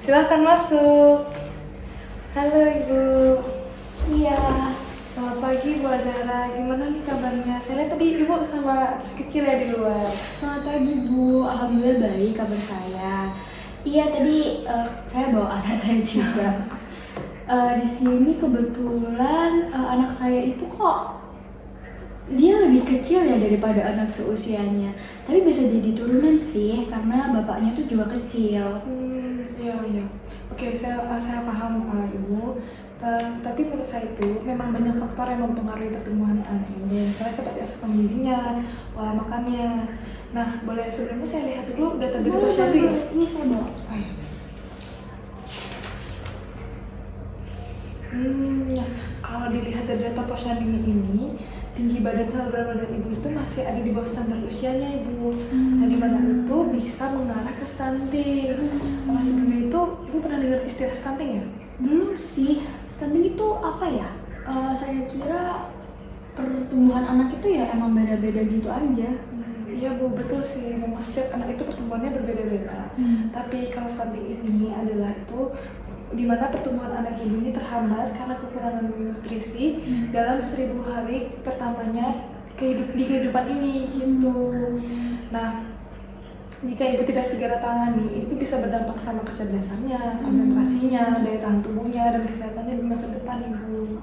Silahkan masuk. Halo Ibu. Iya, Selamat pagi Bu Azara. Gimana nih kabarnya? Saya lihat tadi Ibu sama si kecil ya di luar. selamat pagi Bu. Alhamdulillah baik kabar saya. Iya tadi saya bawa anak saya juga. Di sini kebetulan anak saya itu kok dia lebih kecil ya daripada anak seusianya. Tapi bisa jadi turunan sih karena bapaknya tuh juga kecil. Iya iya. Oke, saya paham Ibu. Tapi menurut saya itu memang banyak faktor yang mempengaruhi pertumbuhan anak ini. Misalnya seperti asupan gizinya, pola makannya. Nah, boleh sebelumnya saya lihat dulu data Boleh, posyandu ya? boleh. Ini saya bawa. Ayo. Nah, kalau dilihat dari data posyandu ini, tinggi badan sama berat badan ibu itu masih ada di bawah standar usianya ibu. Nah, di mana itu bisa mengarah ke stunting. Sebelumnya itu ibu pernah dengar istilah stunting ya? Belum sih. Stunting itu apa ya? Saya kira pertumbuhan anak itu ya emang beda-beda gitu aja. Iya Bu, betul sih. Memang setiap anak itu pertumbuhannya berbeda-beda. Tapi kalau stunting ini adalah itu di mana pertumbuhan anak ibu ini terhambat karena kekurangan nutrisi dalam 1000 hari pertamanya di kehidupan ini gitu. Nah, jika ibu tidak segera tangani, itu bisa berdampak sama kecerdasannya, konsentrasinya, daya tahan tubuhnya, dan kesehatannya di masa depan ibu.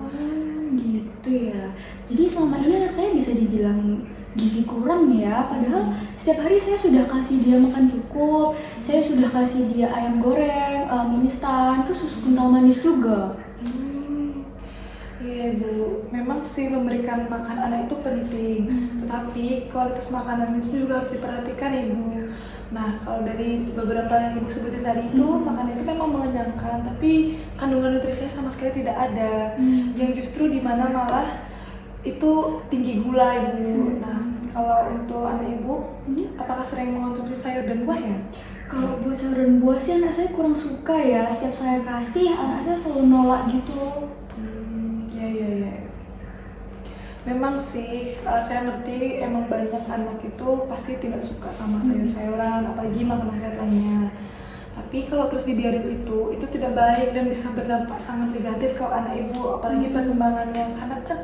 Gitu ya. Jadi selama ini anak saya bisa dibilang gizi kurang ya. Padahal setiap hari saya sudah kasih dia makan cukup. Saya sudah kasih dia ayam goreng, mie instan, terus susu kental manis juga. Iya ibu, memang sih memberikan makan anak itu penting, tetapi kualitas makanan itu juga harus diperhatikan ibu. Nah, kalau dari beberapa yang ibu sebutin tadi itu, makanan itu memang mengenyangkan, tapi kandungan nutrisinya sama sekali tidak ada. Yang justru dimana malah itu tinggi gula ibu. Nah, kalau untuk anak ibu, apakah sering mengonsumsi sayur dan buah ya? Kalau buat sayur dan buah sih anak saya kurang suka ya. Setiap saya kasih, anak saya selalu nolak gitu. Iya. Memang sih, saya ngerti emang banyak anak itu pasti tidak suka sama sayur-sayuran, apalagi makanan sehat lainnya. Tapi kalau terus dibiarin itu tidak baik dan bisa berdampak sangat negatif ke anak ibu, apalagi perkembangannya. Karena kan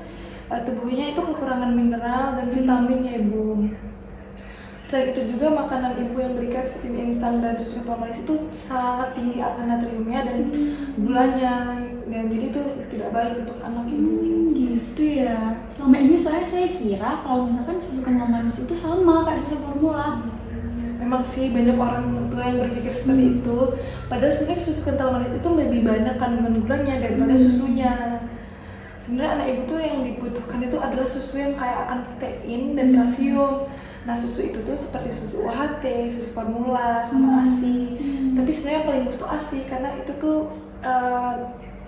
tubuhnya itu kekurangan mineral dan vitamin ya ibu. Selain itu juga makanan ibu yang berikan seperti mie instan dan susu kental manis itu sangat tinggi akan natriumnya dan gulanya, dan jadi itu tidak baik untuk anak ibu. Gitu ya. Selama ini saya kira kalau misalkan susu kental manis itu sama kayak susu formula. Memang sih banyak orang tua yang berpikir seperti itu. Padahal sebenarnya susu kental manis itu lebih banyak kandungan gulanya daripada susunya. Sebenarnya anak ibu tuh yang dibutuhkan itu adalah susu yang kaya akan protein dan kalsium. Nah, susu itu tuh seperti susu UHT, susu formula, sama ASI. Tapi sebenarnya yang paling bagus tuh ASI karena itu tuh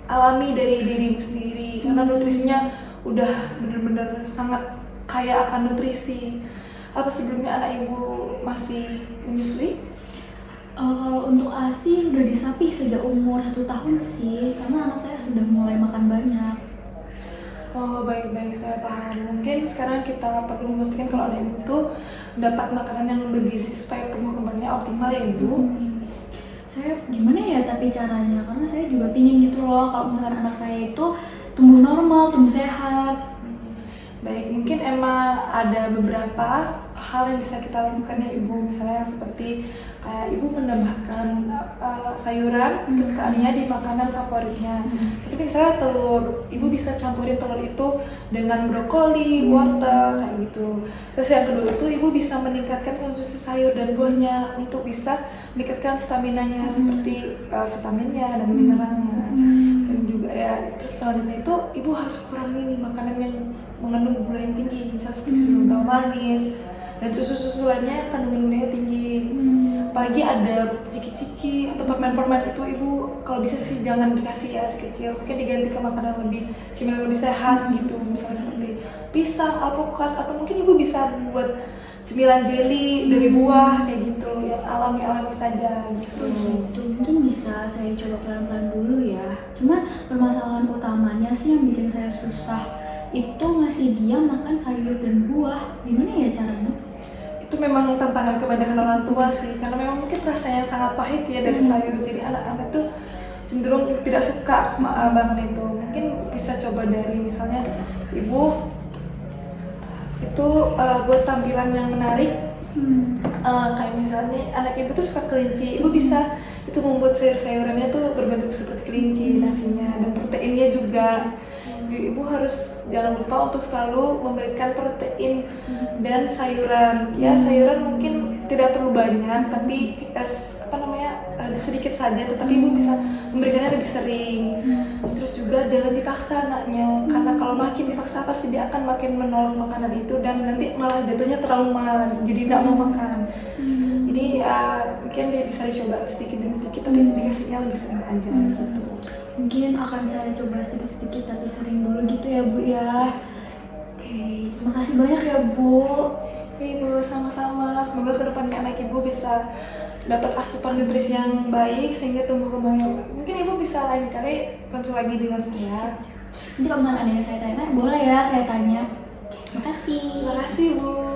alami dari diri ibu sendiri. Karena nutrisinya udah bener-bener sangat kaya akan nutrisi. Apa sebelumnya anak ibu masih menyusui? Kalau untuk ASI udah disapih sejak umur 1 tahun sih, karena anak saya sudah mulai makan banyak. Oh baik-baik, saya paham. Mungkin sekarang kita perlu memastikan kalau anak ibu tuh dapat makanan yang bergizi supaya tumbuh kembangnya optimal ya ibu. Saya gimana ya tapi caranya, karena saya juga pingin gitu loh kalau misalkan anak saya itu tumbuh normal, tumbuh sehat. Baik, mungkin emang ada beberapa hal yang bisa kita lakukan ya ibu. Misalnya seperti kayak ibu menambahkan sayuran kesukaannya di makanan favoritnya. Seperti misalnya telur, ibu bisa campurin telur itu dengan brokoli, wortel kayak gitu. Terus yang kedua itu ibu bisa meningkatkan konsumsi sayur dan buahnya untuk bisa meningkatkan stamina-nya seperti vitaminnya dan mineralnya. Dan juga ya, terus selanjutnya itu ibu harus kurangin makanan yang mengandung gula yang tinggi, misalnya seperti susu kental manis dan susu-susu lainnya yang kandungan gulanya tinggi. Apalagi ada ciki-ciki atau permen-permen itu ibu kalau bisa sih jangan dikasih ya sekecil, mungkin diganti ke makanan lebih cemilan lebih sehat gitu, misalnya seperti pisang, alpukat, atau mungkin ibu bisa buat cemilan jelly dari buah kayak gitu yang alami-alami saja gitu. Gitu, mungkin bisa saya coba pelan-pelan dulu ya. Cuma permasalahan utamanya sih yang bikin saya susah itu ngasih dia makan sayur dan buah. Gimana ya caranya? Itu memang tantangan kebanyakan orang tua sih, karena memang mungkin rasanya sangat pahit ya dari sayur. Jadi anak-anak tuh cenderung tidak suka banget itu. Mungkin bisa coba dari misalnya ibu itu buat tampilan yang menarik. Kayak misalnya anak ibu tuh suka kelinci, ibu bisa itu membuat sayur-sayurannya tuh berbentuk seperti kelinci, nasinya dan proteinnya juga. Ibu harus jangan lupa untuk selalu memberikan protein dan sayuran. Ya sayuran mungkin tidak perlu banyak, tapi sedikit saja. Tetapi ibu bisa memberikannya lebih sering. Terus juga jangan dipaksa anaknya, karena kalau makin dipaksa pasti dia akan makin menolak makanan itu dan nanti malah jatuhnya trauma, jadi tidak mau makan. Jadi mungkin dia bisa dicoba sedikit demi sedikit, tapi dikasihnya lebih sering aja gitu. Mungkin akan saya coba sedikit-sedikit tapi sering dulu gitu ya Bu ya. Oke, terima kasih banyak ya Bu. Ibu sama-sama, semoga kedepannya anak ibu bisa dapat asupan nutrisi yang baik sehingga tumbuh kembangnya. Mungkin ibu bisa lain kali konsul lagi dengan saya. Nanti kalau misalnya ada yang saya tanya boleh ya saya tanya. Terima kasih. Terima kasih Bu.